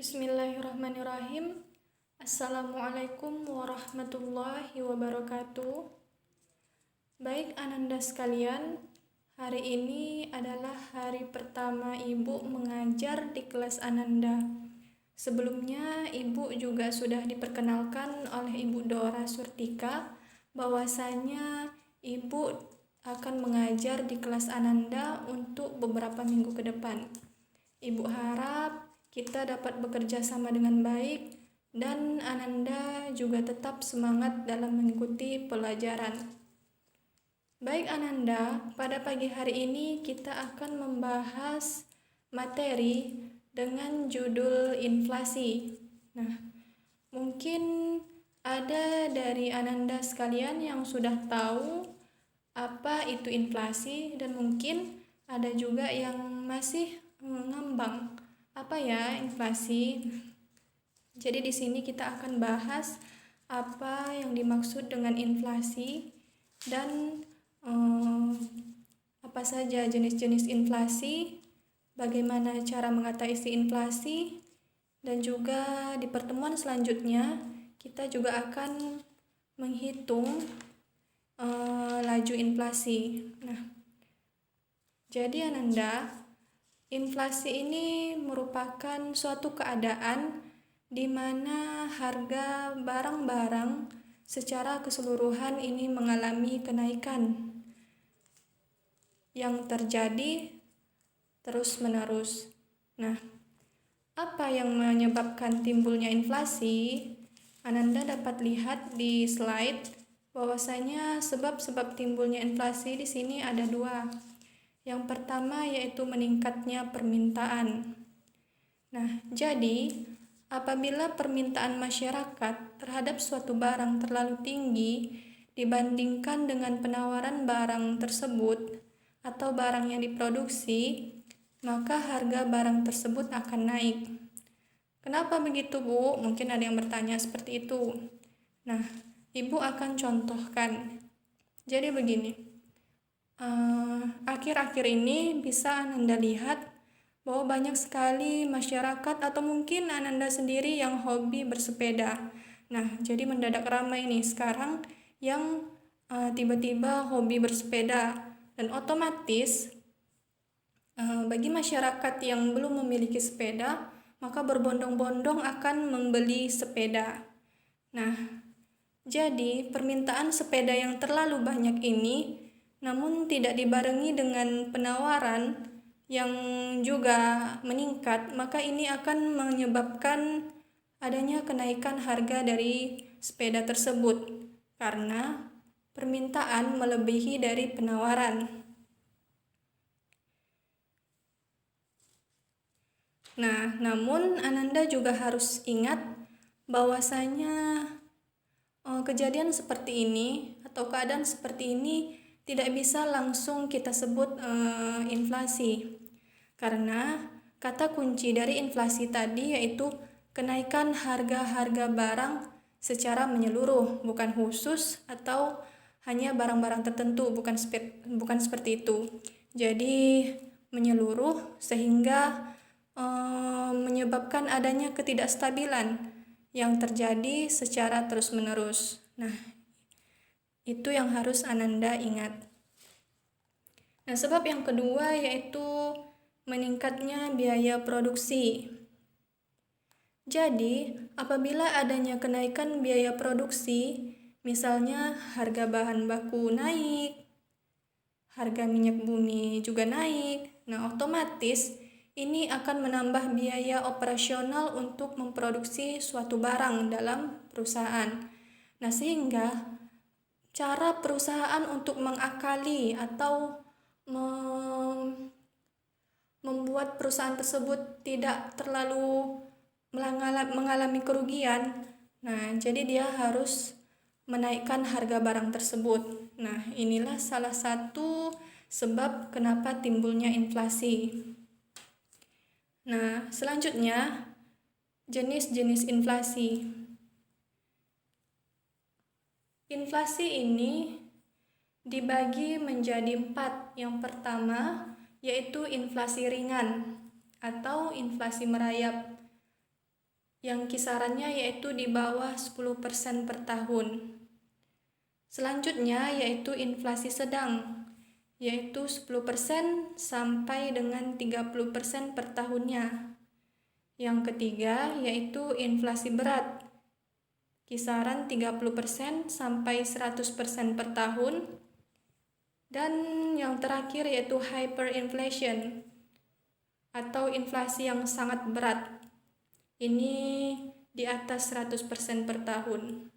Bismillahirrahmanirrahim. Assalamualaikum warahmatullahi wabarakatuh. Baik Ananda sekalian, hari ini adalah hari pertama Ibu mengajar di kelas Ananda. Sebelumnya Ibu juga sudah diperkenalkan oleh Ibu Dora Surtika bahwasanya Ibu akan mengajar di kelas Ananda untuk beberapa minggu ke depan. Ibu harap kita dapat bekerja sama dengan baik dan Ananda juga tetap semangat dalam mengikuti pelajaran. Baik Ananda, pada pagi hari ini kita akan membahas materi dengan judul inflasi. Nah, mungkin ada dari Ananda sekalian yang sudah tahu apa itu inflasi dan mungkin ada juga yang masih ngambang. Apa ya inflasi? Jadi di sini kita akan bahas apa yang dimaksud dengan inflasi dan apa saja jenis-jenis inflasi, bagaimana cara mengatasi inflasi, dan juga di pertemuan selanjutnya kita juga akan menghitung laju inflasi. Nah, jadi Ananda, inflasi ini merupakan suatu keadaan di mana harga barang-barang secara keseluruhan ini mengalami kenaikan yang terjadi terus-menerus. Nah, apa yang menyebabkan timbulnya inflasi? Ananda dapat lihat di slide bahwasanya sebab-sebab timbulnya inflasi di sini ada dua. Yang pertama yaitu meningkatnya permintaan. Nah, jadi apabila permintaan masyarakat terhadap suatu barang terlalu tinggi dibandingkan dengan penawaran barang tersebut atau barang yang diproduksi, maka harga barang tersebut akan naik. Kenapa begitu, Bu? Mungkin ada yang bertanya seperti itu. Nah, Ibu akan contohkan. Jadi begini. Akhir-akhir ini bisa Ananda lihat bahwa banyak sekali masyarakat atau mungkin Ananda sendiri yang hobi bersepeda. Nah, jadi mendadak ramai nih sekarang yang tiba-tiba hobi bersepeda, dan otomatis bagi masyarakat yang belum memiliki sepeda, maka berbondong-bondong akan membeli sepeda. Nah, jadi permintaan sepeda yang terlalu banyak ini namun tidak dibarengi dengan penawaran yang juga meningkat, maka ini akan menyebabkan adanya kenaikan harga dari sepeda tersebut karena permintaan melebihi dari penawaran. Nah, namun Ananda juga harus ingat bahwasanya kejadian seperti ini atau keadaan seperti ini tidak bisa langsung kita sebut inflasi, karena kata kunci dari inflasi tadi yaitu kenaikan harga-harga barang secara menyeluruh, bukan khusus atau hanya barang-barang tertentu, bukan seperti itu. Jadi menyeluruh sehingga menyebabkan adanya ketidakstabilan yang terjadi secara terus-menerus. Nah, itu yang harus Ananda ingat. Nah, sebab yang kedua yaitu meningkatnya biaya produksi. Jadi, apabila adanya kenaikan biaya produksi, misalnya harga bahan baku naik, harga minyak bumi juga naik, nah otomatis ini akan menambah biaya operasional untuk memproduksi suatu barang dalam perusahaan. Nah, sehingga cara perusahaan untuk mengakali atau membuat perusahaan tersebut tidak terlalu mengalami kerugian. Nah, jadi dia harus menaikkan harga barang tersebut. Nah, inilah salah satu sebab kenapa timbulnya inflasi. Nah, selanjutnya jenis-jenis inflasi. Inflasi ini dibagi menjadi 4. Yang pertama yaitu inflasi ringan atau inflasi merayap. yang kisarannya yaitu di bawah 10% per tahun. Selanjutnya yaitu inflasi sedang, yaitu 10% sampai dengan 30% per tahunnya. Yang ketiga yaitu inflasi berat, kisaran 30% sampai 100% per tahun. Dan yang terakhir yaitu hyperinflation atau inflasi yang sangat berat. Ini di atas 100% per tahun.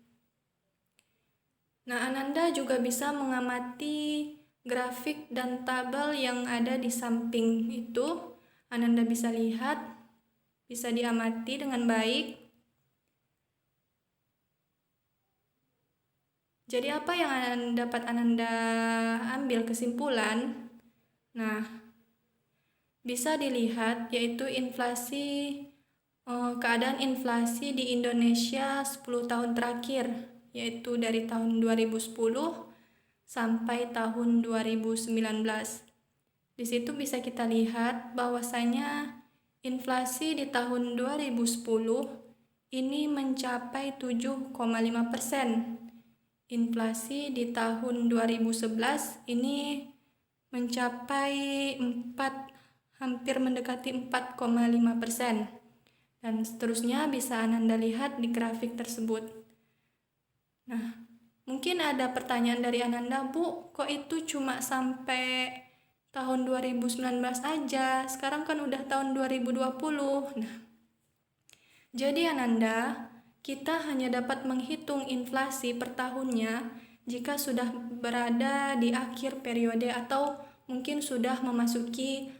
Nah, Ananda juga bisa mengamati grafik dan tabel yang ada di samping itu. Ananda bisa lihat, bisa diamati dengan baik. Jadi apa yang dapat Ananda ambil kesimpulan? Nah, bisa dilihat yaitu keadaan inflasi di Indonesia 10 tahun terakhir, yaitu dari tahun 2010 sampai tahun 2019. Di situ bisa kita lihat bahwasanya inflasi di tahun 2010 ini mencapai 7,5%. Inflasi di tahun 2011 ini mencapai hampir mendekati 4,5%. Dan seterusnya bisa Ananda lihat di grafik tersebut. Nah, mungkin ada pertanyaan dari Ananda, Bu, kok itu cuma sampai tahun 2019 aja, sekarang kan udah tahun 2020. Nah, jadi Ananda, kita hanya dapat menghitung inflasi per tahunnya jika sudah berada di akhir periode atau mungkin sudah memasuki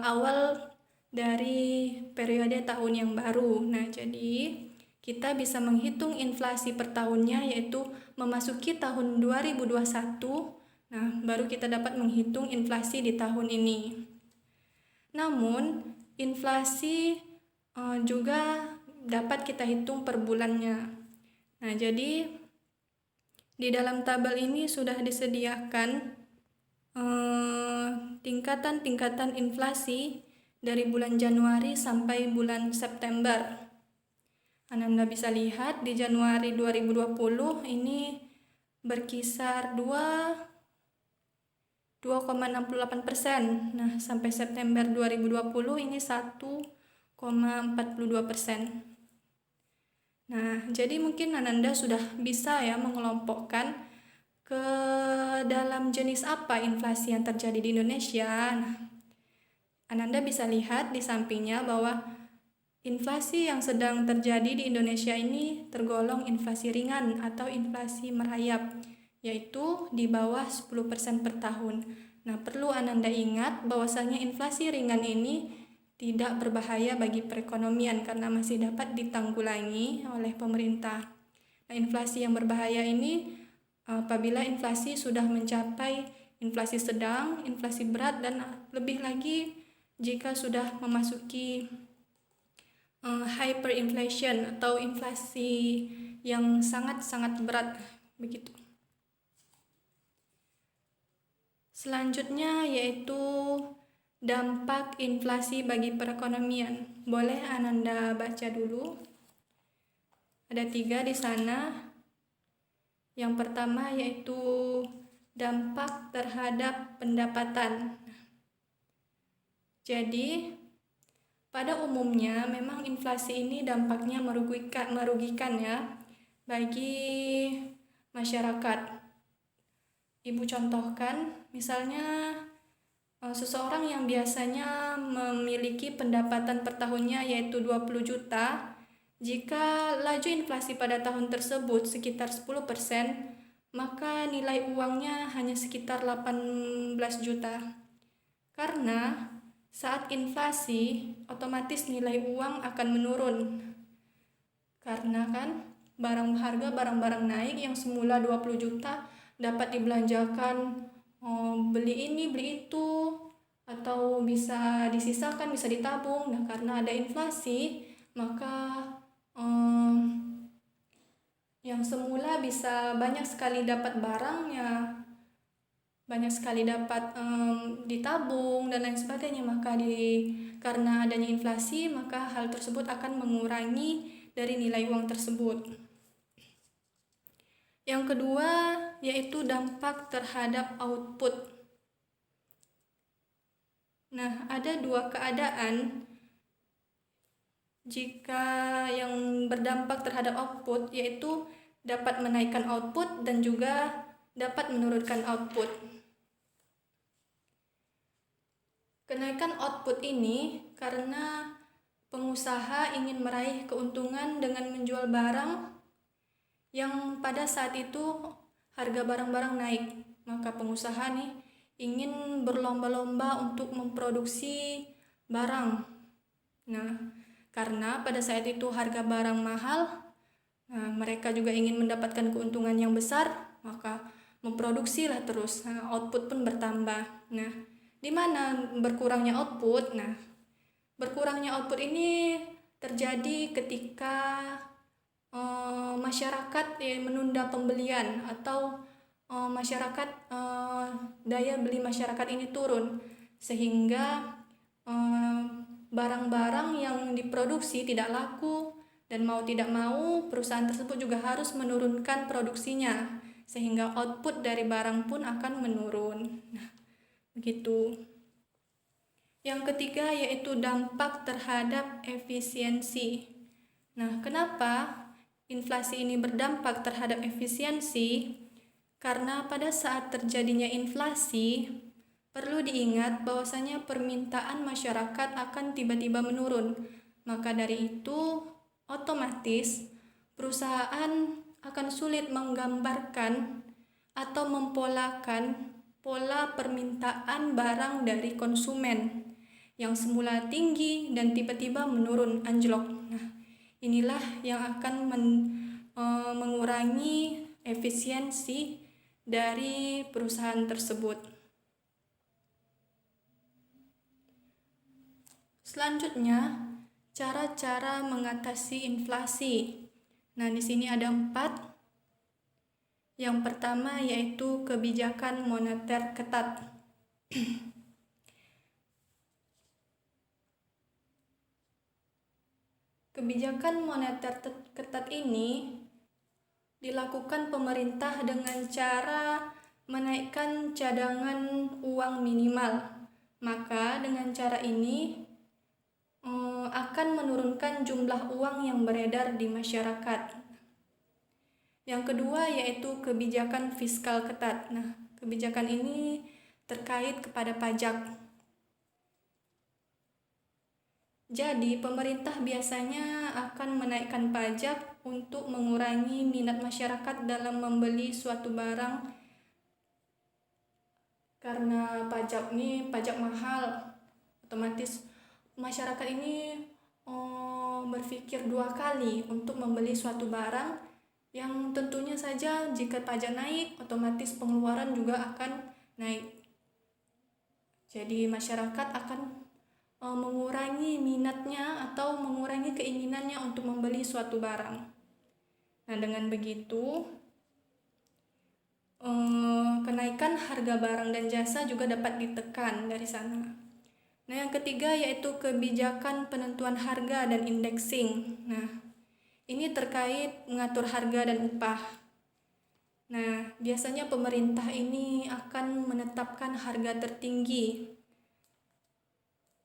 awal dari periode tahun yang baru. Nah, jadi kita bisa menghitung inflasi per tahunnya yaitu memasuki tahun 2021. Nah, baru kita dapat menghitung inflasi di tahun ini. Namun, inflasi juga dapat kita hitung per bulannya. Nah, jadi di dalam tabel ini sudah disediakan tingkatan-tingkatan inflasi dari bulan Januari sampai bulan September. Anda bisa lihat di Januari 2020 ini berkisar 2,68%. Nah, sampai September 2020 ini 1,42%. Nah, jadi mungkin Ananda sudah bisa ya mengelompokkan ke dalam jenis apa inflasi yang terjadi di Indonesia. Nah, Ananda bisa lihat di sampingnya bahwa inflasi yang sedang terjadi di Indonesia ini tergolong inflasi ringan atau inflasi merayap, yaitu di bawah 10% per tahun. Nah, perlu Ananda ingat bahwasanya inflasi ringan ini tidak berbahaya bagi perekonomian karena masih dapat ditanggulangi oleh pemerintah. Nah, inflasi yang berbahaya ini apabila inflasi sudah mencapai inflasi sedang, inflasi berat, dan lebih lagi jika sudah memasuki hyperinflation atau inflasi yang sangat-sangat berat begitu. Selanjutnya yaitu dampak inflasi bagi perekonomian. Boleh Ananda baca dulu. Ada 3 di sana. Yang pertama yaitu dampak terhadap pendapatan. Jadi, pada umumnya memang inflasi ini dampaknya merugikan ya bagi masyarakat. Ibu contohkan, misalnya seseorang yang biasanya memiliki pendapatan per tahunnya yaitu 20 juta, jika laju inflasi pada tahun tersebut sekitar 10%, maka nilai uangnya hanya sekitar 18 juta. Karena saat inflasi, otomatis nilai uang akan menurun. Karena kan harga barang-barang naik yang semula 20 juta dapat dibelanjakan beli ini, beli itu, atau bisa disisakan, bisa ditabung. Nah, karena ada inflasi, maka yang semula bisa banyak sekali dapat barangnya banyak sekali dapat ditabung dan lain sebagainya, maka karena adanya inflasi, maka hal tersebut akan mengurangi dari nilai uang tersebut. Yang kedua yaitu dampak terhadap output. Nah, ada dua keadaan jika yang berdampak terhadap output, yaitu dapat menaikkan output dan juga dapat menurunkan output. Kenaikan output ini karena pengusaha ingin meraih keuntungan dengan menjual barang yang pada saat itu harga barang-barang naik, maka pengusaha nih ingin berlomba-lomba untuk memproduksi barang. Nah, karena pada saat itu harga barang mahal, mereka juga ingin mendapatkan keuntungan yang besar, maka memproduksilah terus. Output pun bertambah. Nah, di mana berkurangnya output? Nah, berkurangnya output ini terjadi ketika masyarakat menunda pembelian atau masyarakat daya beli masyarakat ini turun, sehingga barang-barang yang diproduksi tidak laku, dan mau tidak mau perusahaan tersebut juga harus menurunkan produksinya, sehingga output dari barang pun akan menurun. Nah, begitu. Yang ketiga yaitu dampak terhadap efisiensi. Nah, kenapa inflasi ini berdampak terhadap efisiensi? Karena pada saat terjadinya inflasi, perlu diingat bahwasanya permintaan masyarakat akan tiba-tiba menurun. Maka dari itu, otomatis perusahaan akan sulit menggambarkan atau mempolakan pola permintaan barang dari konsumen yang semula tinggi dan tiba-tiba menurun anjlok. Nah, inilah yang akan mengurangi efisiensi dari perusahaan tersebut. Selanjutnya, cara-cara mengatasi inflasi. Nah, di sini ada 4. Yang pertama yaitu kebijakan moneter ketat. Kebijakan moneter ketat ini dilakukan pemerintah dengan cara menaikkan cadangan uang minimal. Maka dengan cara ini akan menurunkan jumlah uang yang beredar di masyarakat. Yang kedua yaitu kebijakan fiskal ketat. Nah, kebijakan ini terkait kepada pajak. Jadi, pemerintah biasanya akan menaikkan pajak untuk mengurangi minat masyarakat dalam membeli suatu barang, karena pajak ini pajak mahal. Otomatis masyarakat ini berpikir 2 kali untuk membeli suatu barang yang tentunya saja jika pajak naik, otomatis pengeluaran juga akan naik. Jadi masyarakat akan mengurangi minatnya atau mengurangi keinginannya untuk membeli suatu barang. Nah, dengan begitu kenaikan harga barang dan jasa juga dapat ditekan dari sana. Nah, yang ketiga yaitu kebijakan penentuan harga dan indexing. Nah, ini terkait mengatur harga dan upah. Nah, biasanya pemerintah ini akan menetapkan harga tertinggi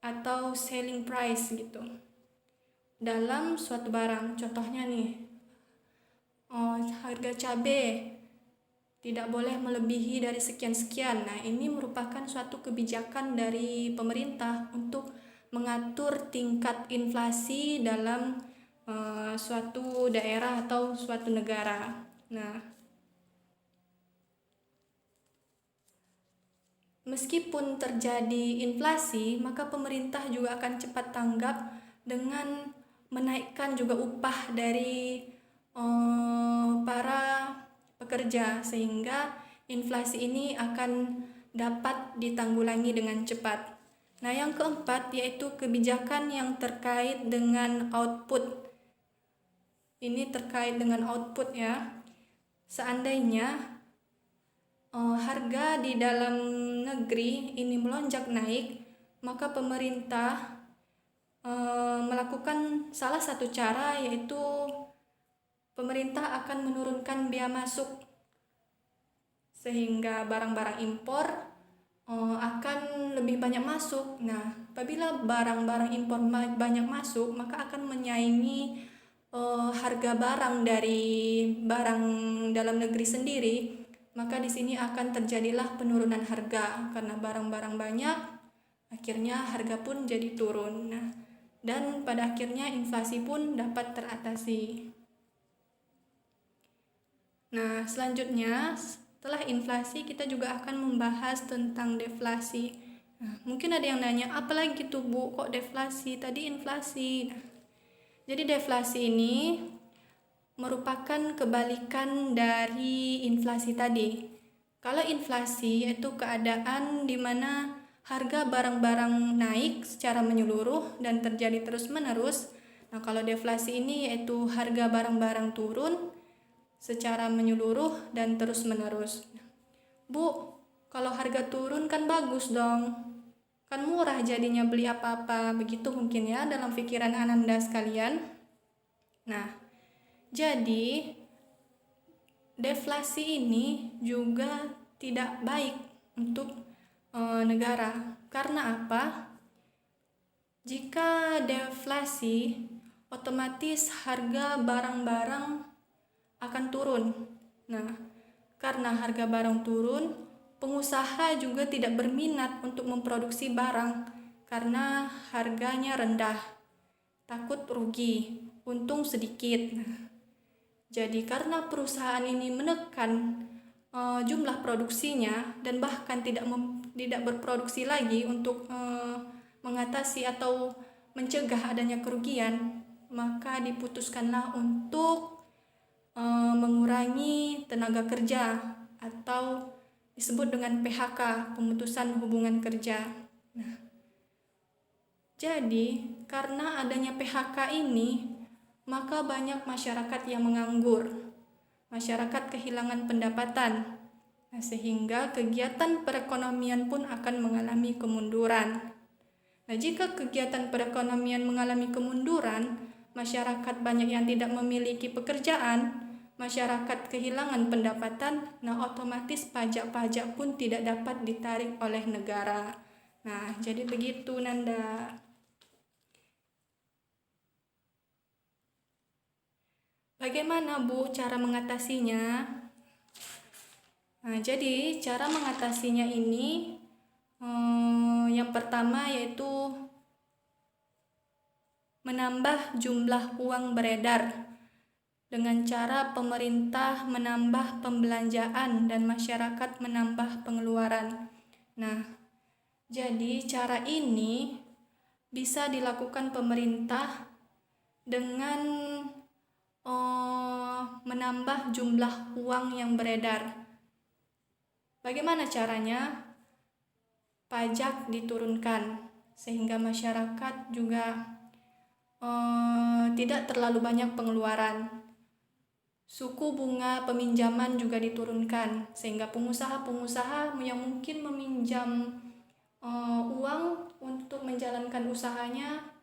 atau selling price gitu dalam suatu barang. Contohnya nih, harga cabai tidak boleh melebihi dari sekian-sekian. Nah, ini merupakan suatu kebijakan dari pemerintah untuk mengatur tingkat inflasi dalam suatu daerah atau suatu negara. Nah, meskipun terjadi inflasi, maka pemerintah juga akan cepat tanggap dengan menaikkan juga upah dari para pekerja, sehingga inflasi ini akan dapat ditanggulangi dengan cepat. Nah, yang keempat yaitu kebijakan yang terkait dengan output. Ini terkait dengan output ya. Seandainya harga di dalam negeri ini melonjak naik, maka pemerintah melakukan salah satu cara, yaitu pemerintah akan menurunkan biaya masuk, sehingga barang-barang impor akan lebih banyak masuk. Nah, apabila barang-barang impor banyak masuk, maka akan menyaingi harga barang dari barang dalam negeri sendiri. Maka di sini akan terjadilah penurunan harga karena barang-barang banyak, akhirnya harga pun jadi turun. Nah, dan pada akhirnya inflasi pun dapat teratasi. Nah, selanjutnya setelah inflasi kita juga akan membahas tentang deflasi. Nah, mungkin ada yang nanya, apa lagi tuh Bu, kok deflasi? Tadi inflasi. Nah, jadi deflasi ini merupakan kebalikan dari inflasi tadi. Kalau inflasi yaitu keadaan di mana harga barang-barang naik secara menyeluruh dan terjadi terus-menerus. Nah, kalau deflasi ini yaitu harga barang-barang turun secara menyeluruh dan terus-menerus. Bu, kalau harga turun kan bagus dong. Kan murah jadinya beli apa-apa. Begitu mungkin ya dalam pikiran Ananda sekalian. Nah, jadi deflasi ini juga tidak baik untuk negara. Karena apa? Jika deflasi, otomatis harga barang-barang akan turun. Nah, karena harga barang turun, pengusaha juga tidak berminat untuk memproduksi barang karena harganya rendah. Takut rugi, untung sedikit. Nah, jadi karena perusahaan ini menekan jumlah produksinya dan bahkan tidak berproduksi lagi untuk mengatasi atau mencegah adanya kerugian, maka diputuskanlah untuk mengurangi tenaga kerja atau disebut dengan PHK, pemutusan hubungan kerja. Nah, jadi karena adanya PHK ini, maka banyak masyarakat yang menganggur. Masyarakat kehilangan pendapatan. Nah, sehingga kegiatan perekonomian pun akan mengalami kemunduran. Nah, jika kegiatan perekonomian mengalami kemunduran, masyarakat banyak yang tidak memiliki pekerjaan, masyarakat kehilangan pendapatan, nah otomatis pajak-pajak pun tidak dapat ditarik oleh negara. Nah, jadi begitu Nanda. Bagaimana Bu cara mengatasinya? Nah, jadi cara mengatasinya ini yang pertama yaitu menambah jumlah uang beredar dengan cara pemerintah menambah pembelanjaan dan masyarakat menambah pengeluaran. Nah, jadi cara ini bisa dilakukan pemerintah dengan menambah jumlah uang yang beredar. Bagaimana caranya? Pajak diturunkan sehingga masyarakat juga tidak terlalu banyak pengeluaran. Suku bunga peminjaman juga diturunkan sehingga pengusaha-pengusaha yang mungkin meminjam uang untuk menjalankan usahanya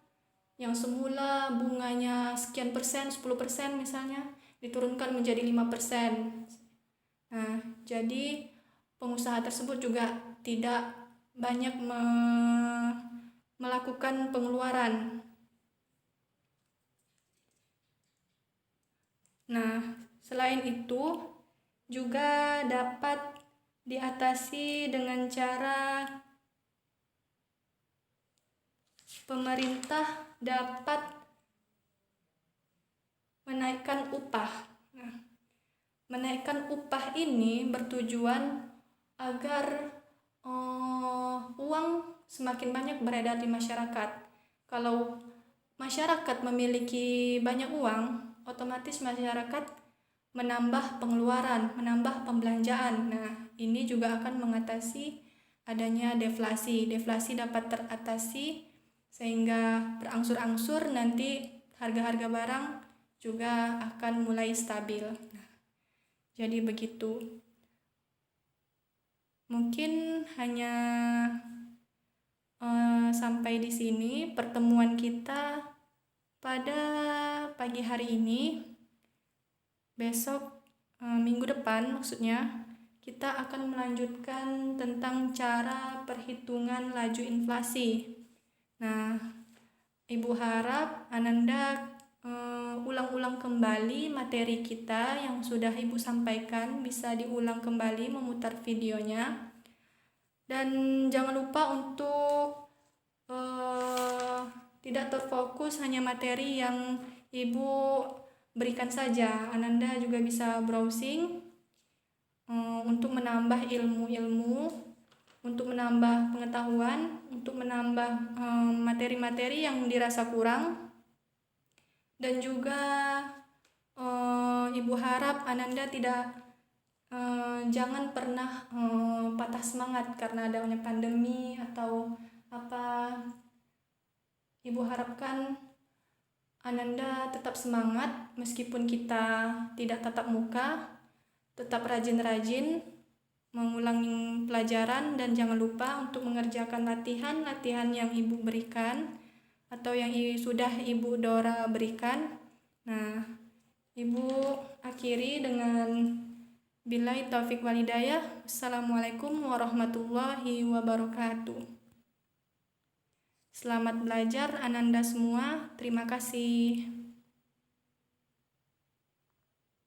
yang semula bunganya sekian persen, 10% misalnya, diturunkan menjadi 5%. Nah, jadi pengusaha tersebut juga tidak banyak melakukan pengeluaran. Nah, selain itu juga dapat diatasi dengan cara pemerintah dapat menaikkan upah. Nah, menaikkan upah ini bertujuan agar uang semakin banyak beredar di masyarakat. Kalau masyarakat memiliki banyak uang, otomatis masyarakat menambah pengeluaran, menambah pembelanjaan. Nah, ini juga akan mengatasi adanya deflasi. Deflasi dapat teratasi sehingga berangsur-angsur nanti harga-harga barang juga akan mulai stabil. Nah, jadi begitu. Mungkin hanya sampai di sini pertemuan kita pada pagi hari ini. Besok minggu depan maksudnya kita akan melanjutkan tentang cara perhitungan laju inflasi. Nah, Ibu harap Ananda ulang-ulang kembali materi kita yang sudah Ibu sampaikan, bisa diulang kembali memutar videonya. Dan jangan lupa untuk tidak terfokus hanya materi yang Ibu berikan saja. Ananda juga bisa browsing untuk menambah ilmu-ilmu, untuk menambah pengetahuan, untuk menambah materi-materi yang dirasa kurang. Dan juga Ibu harap Ananda jangan pernah patah semangat karena adanya pandemi atau apa. Ibu harapkan Ananda tetap semangat meskipun kita tidak tatap muka, tetap rajin-rajin mengulangi pelajaran, dan jangan lupa untuk mengerjakan latihan-latihan yang Ibu berikan atau yang sudah Ibu Dora berikan. Nah, Ibu akhiri dengan billahi taufik walhidayah. Assalamualaikum warahmatullahi wabarakatuh. Selamat belajar Ananda semua. Terima kasih.